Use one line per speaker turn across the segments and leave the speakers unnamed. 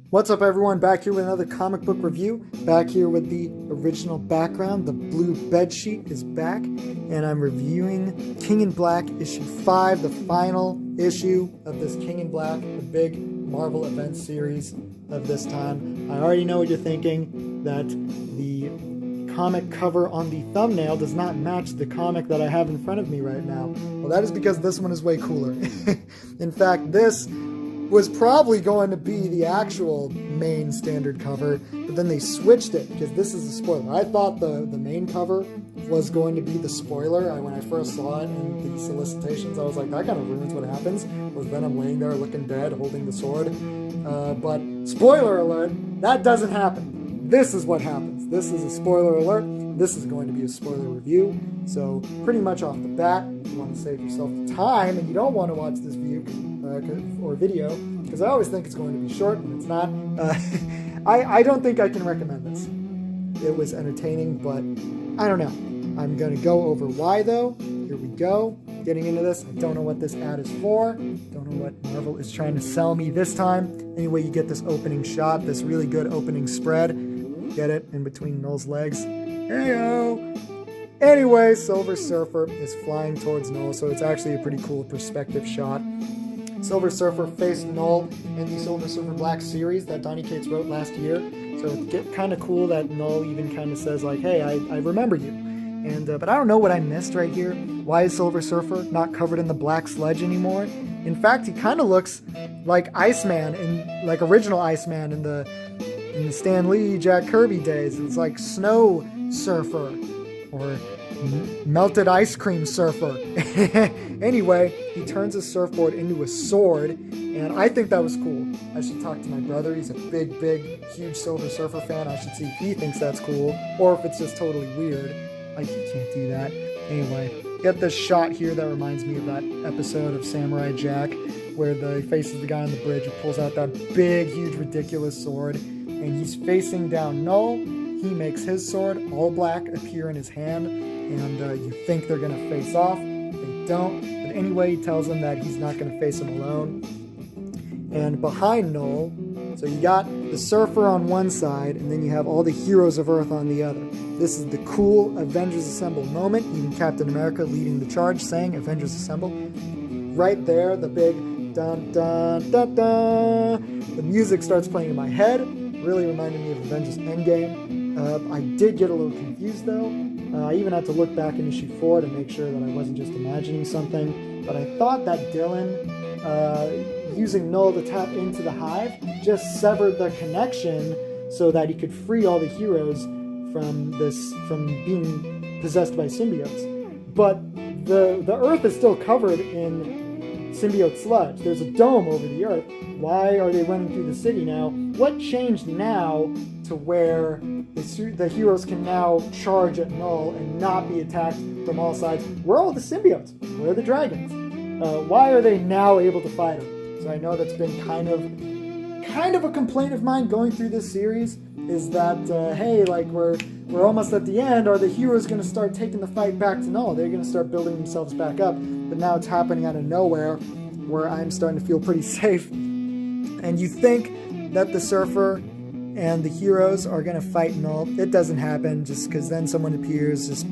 What's up, everyone? Back here with another comic book review. Back here with the original background. The blue bedsheet is back, and I'm reviewing King in Black issue 5, the final issue of this King in Black, the big Marvel event series of this time. I already know what you're thinking, that the comic cover on the thumbnail does not match the comic that I have in front of me right now. Well, that is because this one is way cooler. In fact, this was probably going to be the actual main standard cover, but then they switched it because this is a spoiler. I thought the main cover was going to be the spoiler. When I first saw it in the solicitations, I was like, that kind of ruins what happens. Was Venom laying there looking dead, holding the sword? But spoiler alert, that doesn't happen. This is what happens. This is a spoiler alert. This is going to be a spoiler review. So pretty much off the bat, if you want to save yourself the time and you don't want to watch this view or video, because I always think it's going to be short and it's not. I don't think I can recommend this. It was entertaining, but I don't know. I'm going to go over why though. Here we go. Getting into this. I don't know what this ad is for. Don't know what Marvel is trying to sell me this time. Anyway, you get this opening shot, this really good opening spread. Get it? In between Null's legs. Heyo! Anyway, Silver Surfer is flying towards Null, so it's actually a pretty cool perspective shot. Silver Surfer faced Null in the Silver Surfer Black series that Donny Cates wrote last year. So it's kind of cool that Null even kind of says like, hey, I remember you. And but I don't know what I missed right here. Why is Silver Surfer not covered in the black sludge anymore? In fact, he kind of looks like Iceman, like original Iceman in the Stan Lee, Jack Kirby days. It's like Snow Surfer or Melted Ice Cream Surfer. Anyway, he turns his surfboard into a sword, and I think that was cool. I should talk to my brother. He's a big, huge Silver Surfer fan. I should see if he thinks that's cool, or if it's just totally weird. Like, you can't do that. Anyway, get this shot here that reminds me of that episode of Samurai Jack, where he faces the guy on the bridge who pulls out that big, huge, ridiculous sword, and he's facing down Null. He makes his sword, all black, appear in his hand, and you think they're going to face off. They don't. But anyway, he tells him that he's not going to face him alone. And behind Null, so you got the Surfer on one side, and then you have all the heroes of Earth on the other. This is the cool Avengers Assemble moment. Even Captain America leading the charge, saying Avengers Assemble. Right there, the big dun dun dun dun. The music starts playing in my head. Really reminded me of Avengers Endgame. I did get a little confused though. I even had to look back in issue 4 to make sure that I wasn't just imagining something. But I thought that Dylan, using Null to tap into the Hive, just severed the connection so that he could free all the heroes from being possessed by symbiotes. But the Earth is still covered in symbiote sludge. There's a dome over the Earth. Why are they running through the city now? What changed now to where the heroes can now charge at Null and not be attacked from all sides? Where are all the symbiotes? Where are the dragons? Why are they now able to fight them? So I know that's been kind of a complaint of mine going through this series, is that hey, like we're almost at the end. Are the heroes going to start taking the fight back to Null? They're going to start building themselves back up. But now it's happening out of nowhere, where I'm starting to feel pretty safe. And you think that the Surfer and the heroes are going to fight Null. It doesn't happen, just because then someone appears just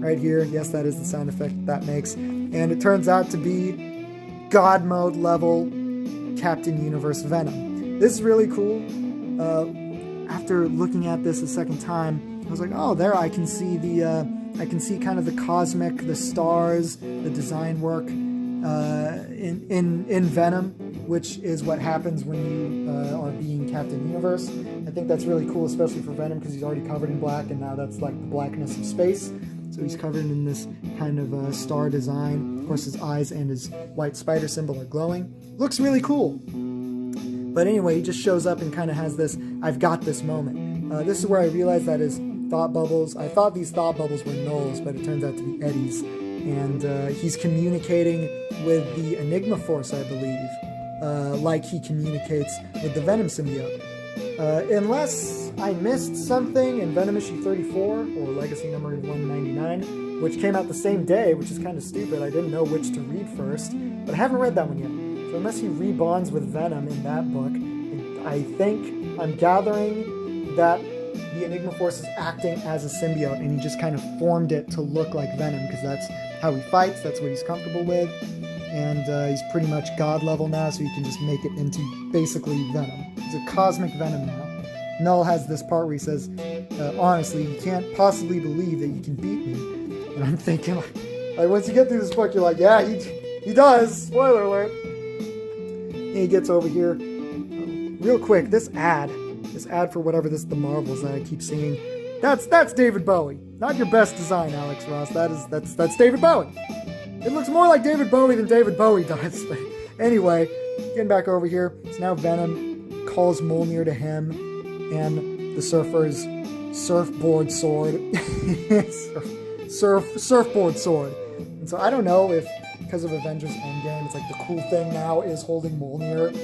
right here. Yes, that is the sound effect that makes. And it turns out to be God mode level Captain Universe Venom. This is really cool. After looking at this a second time, I was like, oh, there I can see I can see kind of the cosmic, the stars, the design work in Venom, which is what happens when you are being Captain Universe. I think that's really cool, especially for Venom, because he's already covered in black, and now that's like the blackness of space. So he's covered in this kind of star design. Of course, his eyes and his white spider symbol are glowing. Looks really cool. But anyway, he just shows up and kind of has this I've got this moment. This is where I realized that his thought bubbles, I thought these thought bubbles were Null's, but it turns out to be Eddie's. And he's communicating with the Enigma Force, I believe, like he communicates with the Venom symbiote. Unless I missed something in Venom issue 34, or Legacy number 199, which came out the same day, which is kind of stupid. I didn't know which to read first, but I haven't read that one yet. So unless he rebonds with Venom in that book, I think I'm gathering that the Enigma Force is acting as a symbiote, and he just kind of formed it to look like Venom, because that's how he fights, that's what he's comfortable with, and he's pretty much god level now, so he can just make it into basically Venom. He's a cosmic Venom now. Null has this part where he says, honestly, you can't possibly believe that you can beat me. And I'm thinking, like, once you get through this book, you're like, yeah, he does. Spoiler alert. And he gets over here. Real quick, this ad for whatever this the Marvels that I keep singing, that's David Bowie. Not your best design, Alex Ross. That's David Bowie. It looks more like David Bowie than David Bowie does. But anyway, getting back over here, it's now Venom calls Mjolnir to him, and the Surfer's surfboard sword. Surfboard sword. And so I don't know if, because of Avengers Endgame, it's like the cool thing now is holding Mjolnir.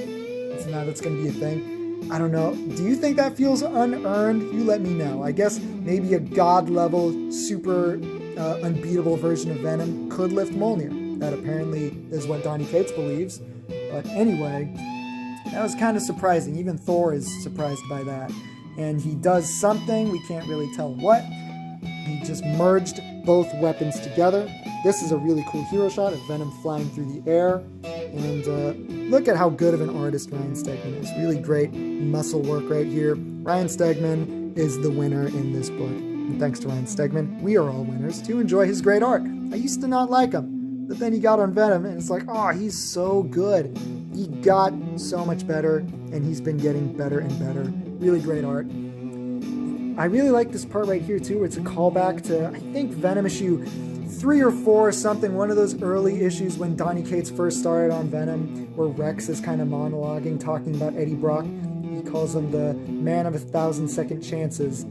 So now that's going to be a thing. I don't know. Do you think that feels unearned? You let me know. I guess maybe a god-level, super unbeatable version of Venom could lift Mjolnir. That apparently is what Donny Cates believes. But anyway, that was kind of surprising. Even Thor is surprised by that. And he does something, we can't really tell what. He just merged both weapons together. This is a really cool hero shot of Venom flying through the air. And look at how good of an artist Ryan Stegman is. Really great muscle work right here. Ryan Stegman is the winner in this book. And thanks to Ryan Stegman, we are all winners to enjoy his great art. I used to not like him, but then he got on Venom, and it's like, oh, he's so good. He got so much better, and he's been getting better and better. Really great art. I really like this part right here, too, where it's a callback to, I think, Venom issue 3 or 4 or something, one of those early issues when Donny Cates first started on Venom, where Rex is kind of monologuing, talking about Eddie Brock. He calls him the man of 1,000 second chances.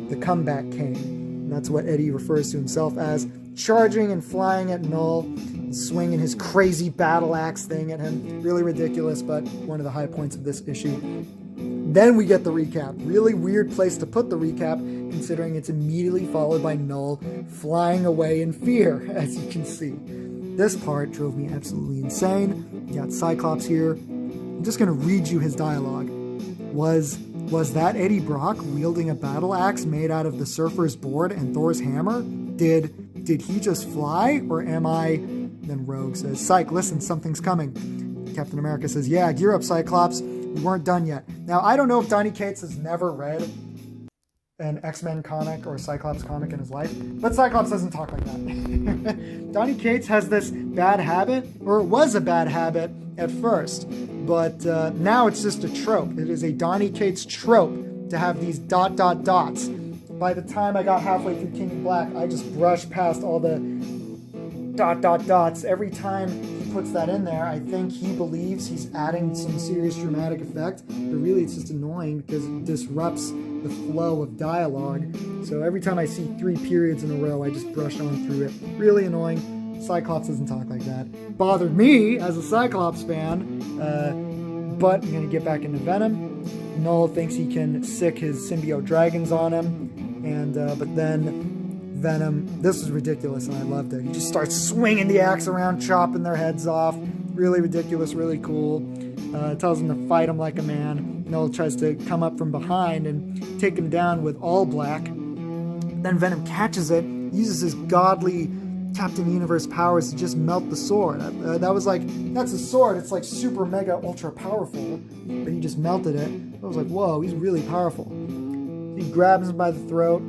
The comeback came. And that's what Eddie refers to himself as, charging and flying at Null, and swinging his crazy battle axe thing at him. Really ridiculous, but one of the high points of this issue. Then we get the recap. Really weird place to put the recap, considering it's immediately followed by Null flying away in fear, as you can see. This part drove me absolutely insane. You got Cyclops here. I'm just going to read you his dialogue. Was that Eddie Brock wielding a battle axe made out of the Surfer's board and Thor's hammer? Did he just fly, or am I... Then Rogue says, Psych, listen, something's coming. Captain America says, yeah, gear up, Cyclops. We weren't done yet. Now, I don't know if Donny Cates has never read an X-Men comic or a Cyclops comic in his life, but Cyclops doesn't talk like that. Donny Cates has this bad habit, or it was a bad habit at first, but now it's just a trope. It is a Donny Cates trope to have these ... dots. By the time I got halfway through King in Black, I just brushed past all the ... dots. Every time he puts that in there, I think he believes he's adding some serious dramatic effect, but really it's just annoying because it disrupts the flow of dialogue. So every time I see 3 periods in a row, I just brush on through it. Really annoying. Cyclops doesn't talk like that. Bothered me as a Cyclops fan, but I'm going to get back into Venom. Null thinks he can sick his symbiote dragons on him, and but then Venom, this is ridiculous and I loved it. He just starts swinging the axe around, chopping their heads off. Really ridiculous, really cool. Tells him to fight him like a man. Null tries to come up from behind and take him down with all black. Then Venom catches it, uses his godly Captain Universe powers to just melt the sword. That was like, that's a sword, it's like super mega ultra powerful, but he just melted it. I was like, whoa, he's really powerful. He grabs him by the throat,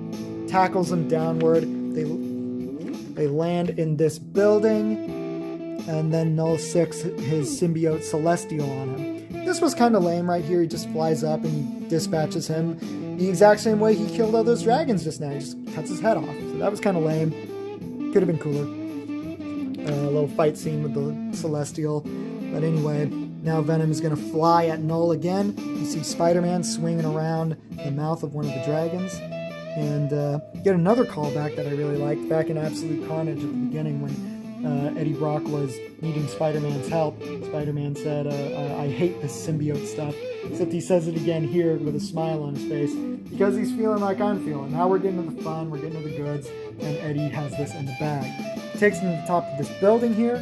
tackles him downward. They land in this building, and then Null sicks his symbiote Celestial on him. This was kind of lame right here. He just flies up and he dispatches him the exact same way he killed all those dragons just now. He just cuts his head off. So that was kind of lame. Could have been cooler. A little fight scene with the Celestial. But anyway, now Venom is going to fly at Null again. You see Spider-Man swinging around the mouth of one of the dragons. And get another callback that I really liked back in Absolute Carnage at the beginning when Eddie Brock was needing Spider-Man's help. Spider-Man said, I hate this symbiote stuff. Except he says it again here with a smile on his face because he's feeling like I'm feeling. Now we're getting to the fun, we're getting to the goods, and Eddie has this in the bag. Takes him to the top of this building here.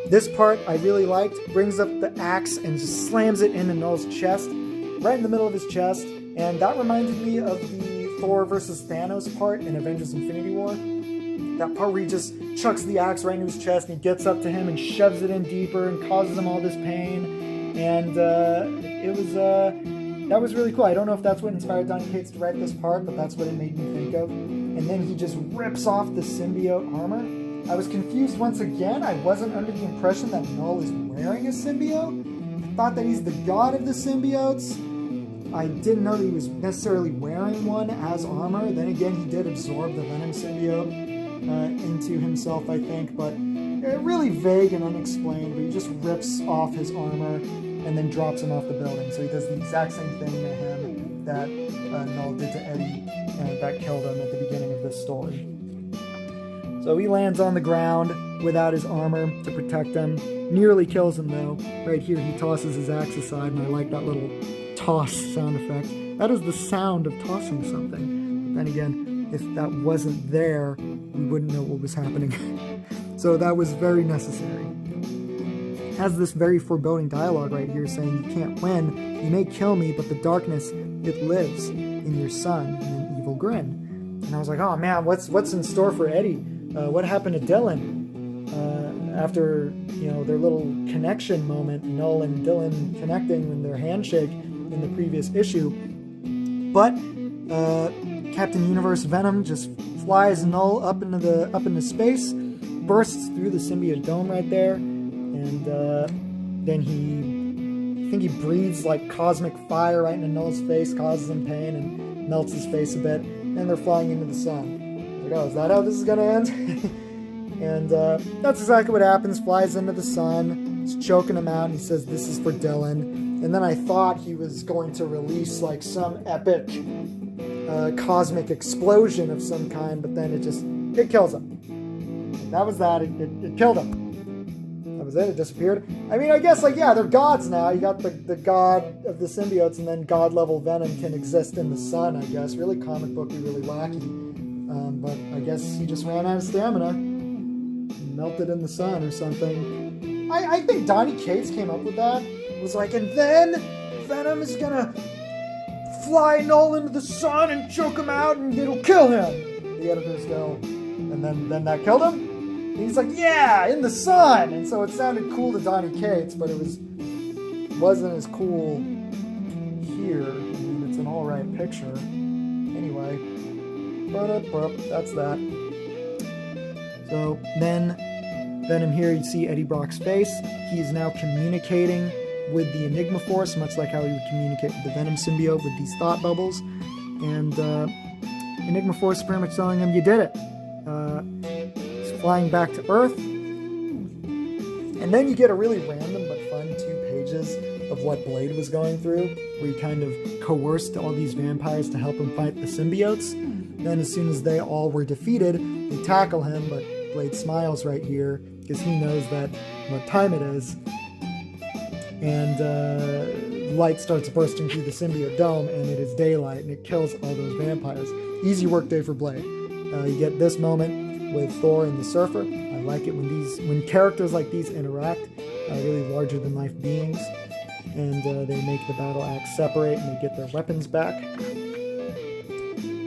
This part I really liked. Brings up the axe and just slams it into Null's chest, right in the middle of his chest. And that reminded me of the Thor versus Thanos part in Avengers Infinity War. That part where he just chucks the axe right into his chest and he gets up to him and shoves it in deeper and causes him all this pain. And that was really cool. I don't know if that's what inspired Donny Cates to write this part, but that's what it made me think of. And then he just rips off the symbiote armor. I was confused once again. I wasn't under the impression that Null is wearing a symbiote. I thought that he's the god of the symbiotes. I didn't know that he was necessarily wearing one as armor. Then again, he did absorb the Venom symbiote into himself, I think, but really vague and unexplained. But he just rips off his armor and then drops him off the building. So he does the exact same thing to him that Null did to Eddie that killed him at the beginning of this story. So he lands on the ground without his armor to protect him. Nearly kills him though. Right here he tosses his axe aside, and I like that little toss sound effect. That is the sound of tossing something. But then again, if that wasn't there, we wouldn't know what was happening. So that was very necessary. Has this very foreboding dialogue right here saying, "You can't win. You may kill me, but the darkness, it lives in your son," and an evil grin. And I was like, oh man, what's in store for Eddie? What happened to Dylan? After, their little connection moment, Null and Dylan connecting in their handshake in the previous issue. But Captain Universe Venom just flies Null up into space, bursts through the symbiote dome right there, and then I think he breathes like cosmic fire right into Null's face, causes him pain, and melts his face a bit. And they're flying into the sun. Like, oh, is that how this is gonna end? And that's exactly what happens. Flies into the sun. He's choking him out, and he says, "This is for Dylan." And then I thought he was going to release like some epic cosmic explosion of some kind, but then it kills him. That was that. It killed him. That was it. It disappeared. I mean, I guess they're gods now. You got the god of the symbiotes, and then god level Venom can exist in the sun. I guess really comic booky, really wacky. But I guess he just ran out of stamina, melted in the sun or something. I think Donny Cates came up with that. It was like, and then Venom is gonna fly Null into the sun and choke him out, and it'll kill him. The editors go, and then that killed him. And he's like, yeah, in the sun. And so it sounded cool to Donny Cates, but it wasn't as cool here. I mean, it's an all right picture. Anyway, that's that. So then Venom here, you see Eddie Brock's face. He is now communicating with the Enigma Force, much like how he would communicate with the Venom symbiote with these thought bubbles. And Enigma Force is pretty much telling him, you did it. He's flying back to Earth. And then you get a really random but fun 2 pages of what Blade was going through, where he kind of coerced all these vampires to help him fight the symbiotes. Then as soon as they all were defeated, they tackle him, but Blade smiles right here because he knows that what time it is. And light starts bursting through the symbiote dome, and it is daylight, and it kills all those vampires. Easy work day for Blade. You get this moment with Thor and the Surfer. I like it when characters like these interact, really larger than life beings, and they make the battle axe separate, and they get their weapons back.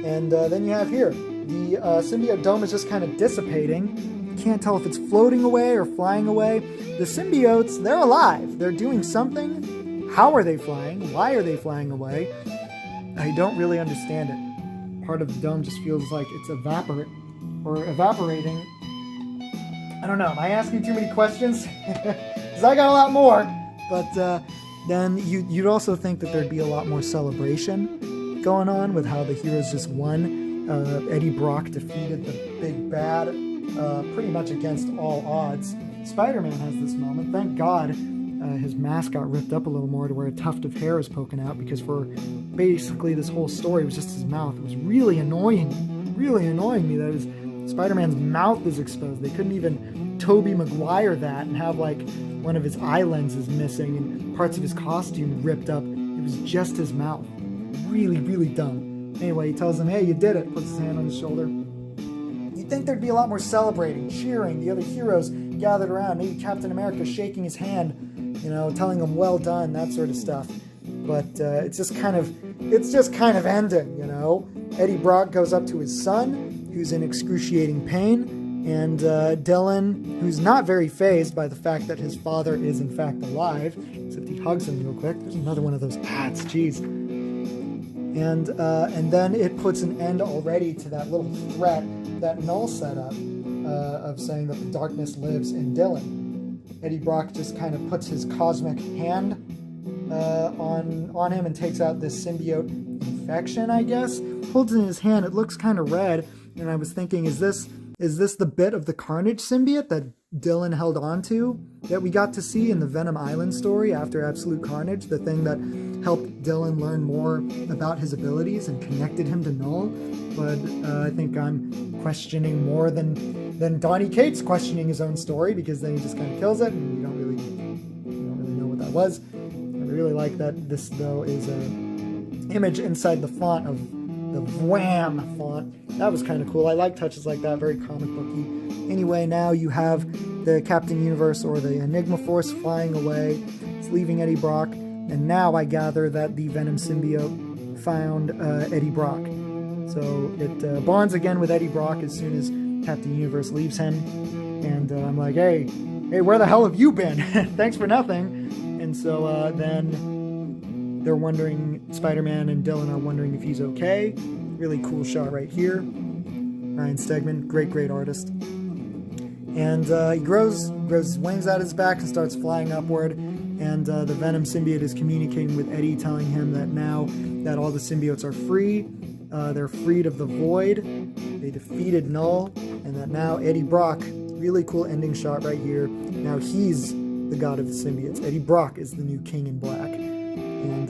And then you have here, the symbiote dome is just kind of dissipating. You can't tell if it's floating away or flying away. The symbiotes, they're alive. They're doing something. How are they flying? Why are they flying away? I don't really understand it. Part of the dome just feels like it's evaporating. I don't know. Am I asking too many questions? Because I got a lot more. But then you'd also think that there'd be a lot more celebration going on with how the heroes just won. Eddie Brock defeated the big bad pretty much against all odds. Spider-Man has this moment. Thank God his mask got ripped up a little more to where a tuft of hair is poking out, because for basically this whole story was just his mouth. It was really annoying me that his Spider-Man's mouth is exposed. They couldn't even Tobey Maguire that and have like one of his eye lenses missing and parts of his costume ripped up. It was just his mouth. Really dumb. Anyway, he tells him, hey, you did it. Puts his hand on his shoulder. You'd think there'd be a lot more celebrating, cheering, the other heroes gathered around, maybe Captain America shaking his hand, telling him well done, that sort of stuff. But it's just kind of ending, Eddie Brock goes up to his son, who's in excruciating pain, and Dylan, who's not very fazed by the fact that his father is in fact alive, except he hugs him real quick. There's another one of those ads, jeez. And then it puts an end already to that little threat that Null set up of saying that the darkness lives in Dylan. Eddie Brock just kind of puts his cosmic hand on him and takes out this symbiote infection, I guess. Holds it in his hand. It looks kind of red, and I was thinking, is this the bit of the Carnage symbiote that Dylan held on to that we got to see in the Venom Island story after Absolute Carnage, the thing that helped Dylan learn more about his abilities and connected him to Null? But I think I'm questioning more than Donny Cates questioning his own story, because then he just kind of kills it, and you don't really know what that was. I really like that this, though, is an image inside the font of the Wham font. That was kind of cool. I like touches like that, very comic booky. Anyway, now you have the Captain Universe, or the Enigma Force, flying away. It's leaving Eddie Brock, and now I gather that the Venom symbiote found Eddie Brock. So it bonds again with Eddie Brock as soon as Captain Universe leaves him, and I'm like, hey, where the hell have you been? Thanks for nothing. And so then they're wondering, Spider-Man and Dylan are wondering if he's okay. Really cool shot right here. Ryan Stegman, great artist. And he grows wings out his back and starts flying upward. And the Venom symbiote is communicating with Eddie, telling him that now that all the symbiotes are free, they're freed of the void. They defeated Null, and that now Eddie Brock, really cool ending shot right here. Now he's the god of the symbiotes. Eddie Brock is the new King in Black. And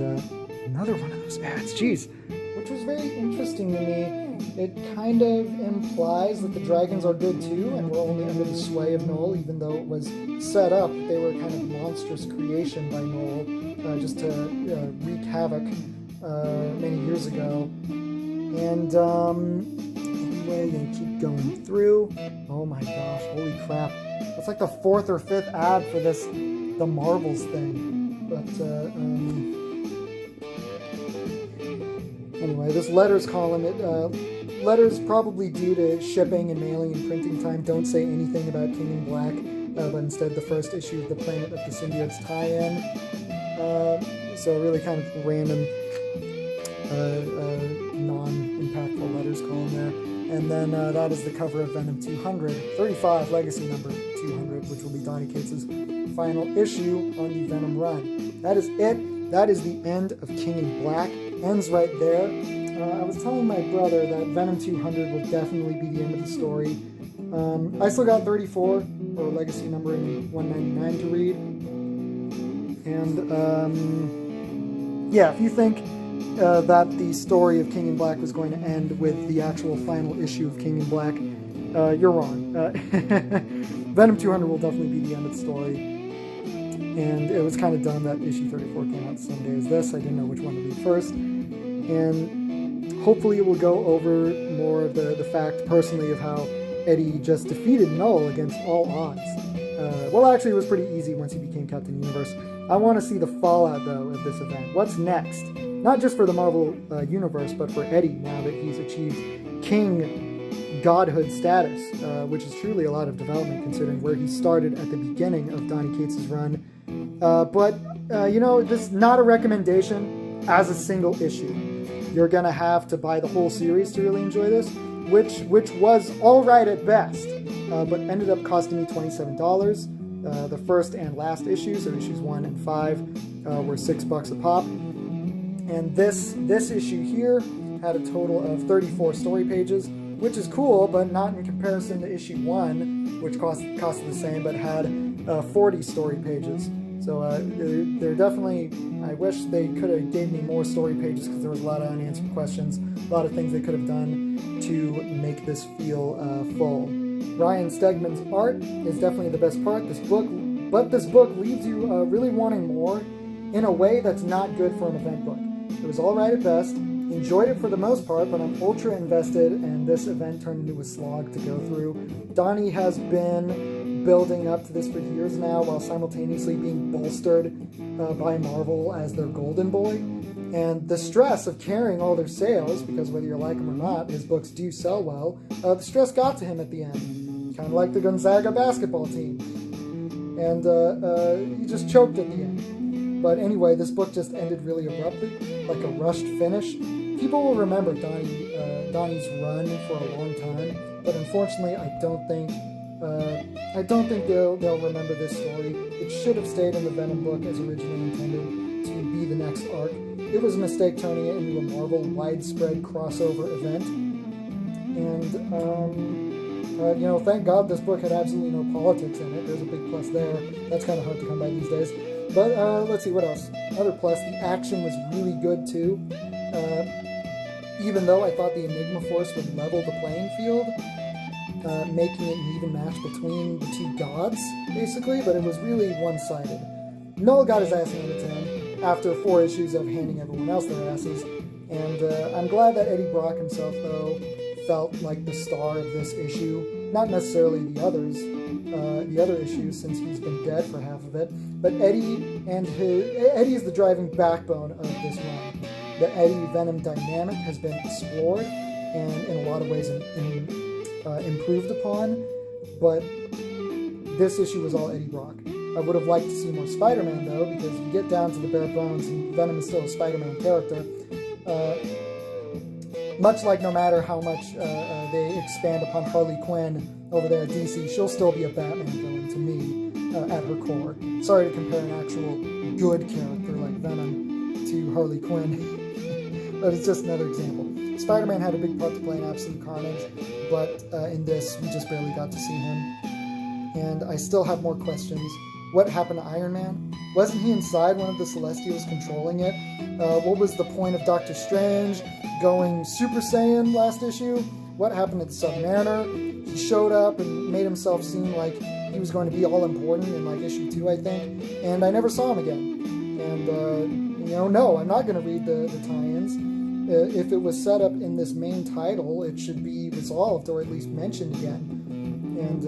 another one of those ads, jeez, which was very interesting to me. It kind of implies that the dragons are good too, and we're only under the sway of Null, even though it was set up that they were kind of monstrous creation by Null, just to wreak havoc many years ago. And anyway, gonna keep going through. Oh my gosh, holy crap. That's like the 4th or 5th ad for the Marvels thing. But anyway, this letters column, letters probably due to shipping and mailing and printing time don't say anything about King in Black, but instead the first issue of the Planet of the Symbiotes tie-in. So really kind of random, non-impactful letters column there. And then that is the cover of Venom 235, legacy number 200, which will be Donny Cates' final issue on the Venom run. That is it. That is the end of King in Black. Ends right there. I was telling my brother that Venom 200 will definitely be the end of the story. I still got 34, or legacy number 199 to read. And yeah, if you think that the story of King in Black was going to end with the actual final issue of King in Black, you're wrong. Venom 200 will definitely be the end of the story. And it was kind of dumb that issue 34 came out the same day as this. I didn't know which one to read first. And hopefully it will go over more of the fact personally of how Eddie just defeated Null against all odds. Well, actually, it was pretty easy once he became Captain Universe. I want to see the fallout, though, of this event. What's next? Not just for the Marvel Universe, but for Eddie, now that he's achieved King Godhood status, which is truly a lot of development considering where he started at the beginning of Donny Cates' run. This is not a recommendation as a single issue. You're going to have to buy the whole series to really enjoy this, which was alright at best, but ended up costing me $27. The first and last issues, so issues 1 and 5, were $6 a pop. And this issue here had a total of 34 story pages, which is cool, but not in comparison to issue 1, which costed the same, but had 40 story pages. So they're definitely, I wish they could have gave me more story pages because there was a lot of unanswered questions, a lot of things they could have done to make this feel full. Ryan Stegman's art is definitely the best part. This book leaves you really wanting more in a way that's not good for an event book. It was alright at best, enjoyed it for the most part, but I'm ultra invested, and this event turned into a slog to go through. Donny has been building up to this for years now while simultaneously being bolstered by Marvel as their golden boy. And the stress of carrying all their sales, because whether you like him or not, his books do sell well, the stress got to him at the end. Kind of like the Gonzaga basketball team. And he just choked at the end. But anyway, this book just ended really abruptly, like a rushed finish. People will remember Donny's run for a long time, but unfortunately, I don't think they'll remember this story. It should have stayed in the Venom book as originally intended to be the next arc. It was a mistake turning it into a Marvel widespread crossover event, and thank God this book had absolutely no politics in it. There's a big plus there. That's kind of hard to come by these days. But let's see, what else? Another plus, the action was really good too. Even though I thought the Enigma Force would level the playing field, making it an even match between the two gods, basically, but it was really one-sided. Null got his ass handed to him after 4 issues of handing everyone else their asses, and I'm glad that Eddie Brock himself, though, felt like the star of this issue. Not necessarily the other issues, since he's been dead for half of it, but Eddie is the driving backbone of this run. The Eddie-Venom dynamic has been explored and in a lot of ways improved upon, but this issue was all Eddie Brock. I would have liked to see more Spider-Man, though, because you get down to the bare bones and Venom is still a Spider-Man character. Much like no matter how much they expand upon Harley Quinn over there at DC, she'll still be a Batman villain to me at her core. Sorry to compare an actual good character like Venom to Harley Quinn, but it's just another example. Spider-Man had a big part to play in Absolute Carnage, but in this, we just barely got to see him. And I still have more questions. What happened to Iron Man? Wasn't he inside one of the Celestials controlling it? What was the point of Doctor Strange going Super Saiyan last issue? What happened to the Submariner? He showed up and made himself seem like he was going to be all important in like issue 2, I think, and I never saw him again. And no, I'm not going to read the tie-ins. If it was set up in this main title, it should be resolved or at least mentioned again. And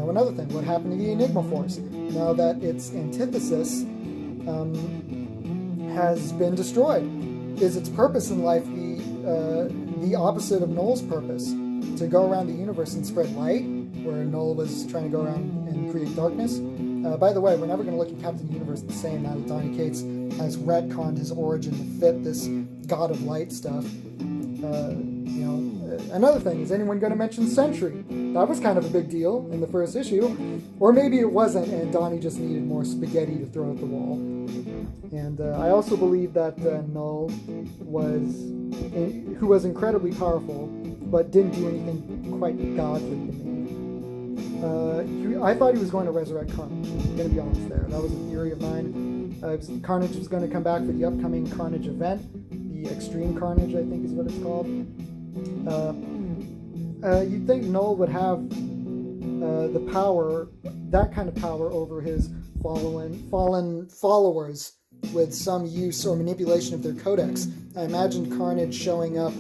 another thing, what happened to the Enigma Force? Now that its antithesis has been destroyed, is its purpose in life the opposite of Null's purpose? To go around the universe and spread light, where Null was trying to go around and create darkness? By the way, we're never going to look at Captain Universe the same now that Donny Cates has retconned his origin to fit this God of Light stuff. Another thing, is anyone going to mention Sentry? That was kind of a big deal in the first issue. Or maybe it wasn't, and Donny just needed more spaghetti to throw at the wall. And I also believe that Null who was incredibly powerful, but didn't do anything quite godly to me. I thought he was going to resurrect Carnage. I'm going to be honest there. That was a theory of mine. Carnage was going to come back for the upcoming Carnage event. The Extreme Carnage, I think is what it's called. You'd think Null would have the power, that kind of power over his fallen followers with some use or manipulation of their codex. I imagine Carnage showing up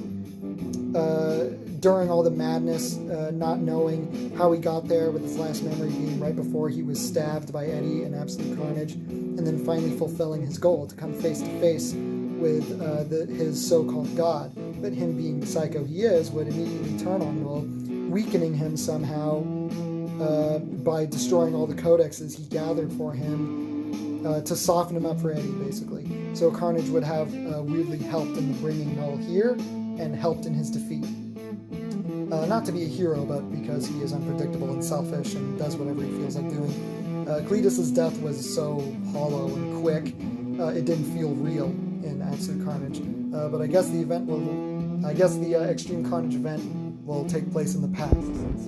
during all the madness, not knowing how he got there, with his last memory being right before he was stabbed by Eddie in Absolute Carnage, and then finally fulfilling his goal to come face to face with his so-called god. But him being the psycho he is would immediately turn on Null, weakening him somehow by destroying all the codexes he gathered for him to soften him up for Eddie, basically. So Carnage would have weirdly helped in bringing Null here and helped in his defeat. Not to be a hero, but because he is unpredictable and selfish and does whatever he feels like doing. Cletus's death was so hollow and quick, it didn't feel real in Absolute Carnage. But I guess the Extreme Carnage event will take place in the past, since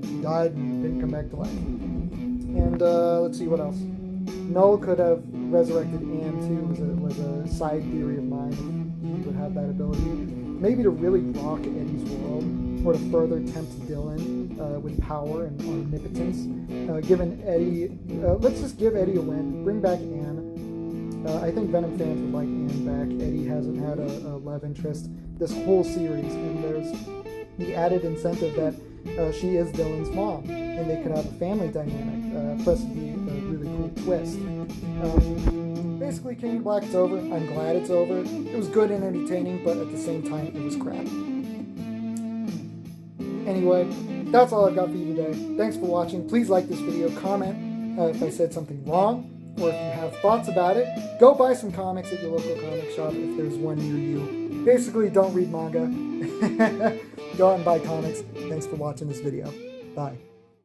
he died and didn't come back to life. And let's see what else. Null could have resurrected Anne too, was a side theory of mine. He would have that ability. Maybe to really rock Eddie's world, or to further tempt Dylan with power and omnipotence. Given Eddie, let's just give Eddie a win. Bring back Anne. I think Venom fans would like Anne back. Eddie hasn't had a love interest this whole series, and the added incentive that she is Dylan's mom, and they could have a family dynamic, plus it'd be a really cool twist. Basically, King in Black is over. I'm glad it's over. It was good and entertaining, but at the same time, it was crap. Anyway, that's all I've got for you today. Thanks for watching. Please like this video, comment if I said something wrong, or if you have thoughts about it. Go buy some comics at your local comic shop if there's one near you. Basically, don't read manga. Go out and buy comics. Thanks for watching this video. Bye.